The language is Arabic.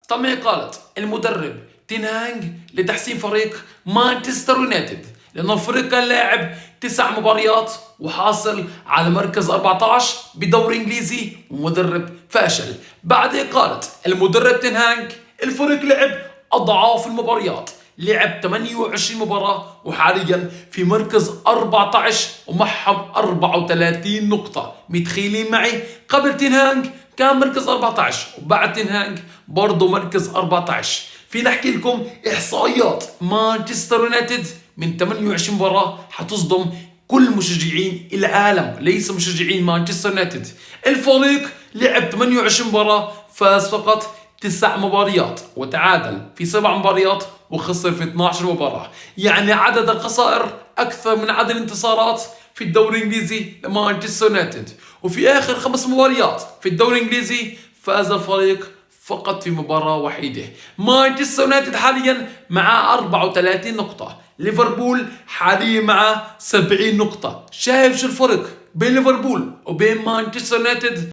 طبعا قالت المدرب تنهانج لتحسين فريق مانشستر يونايتد، لأنه الفريق كان لاعب 9 مباريات وحاصل على مركز 14 بدوري إنجليزي ومدرب فاشل. بعدين قالت المدرب تنهانج الفريق لعب أضعاف المباريات، لعب 28 مباراة وحاليا في مركز 14 ومعهم 34 نقطة. متخيلين معي؟ قبل تنهانج كان مركز 14 وبعد تنهانج برضه مركز 14. في نحكي لكم إحصائيات مانشستر يونايتد من 28 مباراة حتصدم كل مشجعين العالم، ليس مشجعين مانشستر يونايتد. الفريق لعب 28 مباراة، فاز فقط 9 مباريات وتعادل في 7 مباريات وخسر في 12 مباراة، يعني عدد الخسائر أكثر من عدد الانتصارات في الدوري الإنجليزي لمانشستر يونايتد. وفي آخر 5 مباريات في الدوري الإنجليزي فاز الفريق فقط في مباراة وحيدة. مانشستر يونايتد حاليا مع 34 نقطة، ليفربول حاليا مع 70 نقطة. شايف شو الفرق بين ليفربول وبين مانشستر يونايتد؟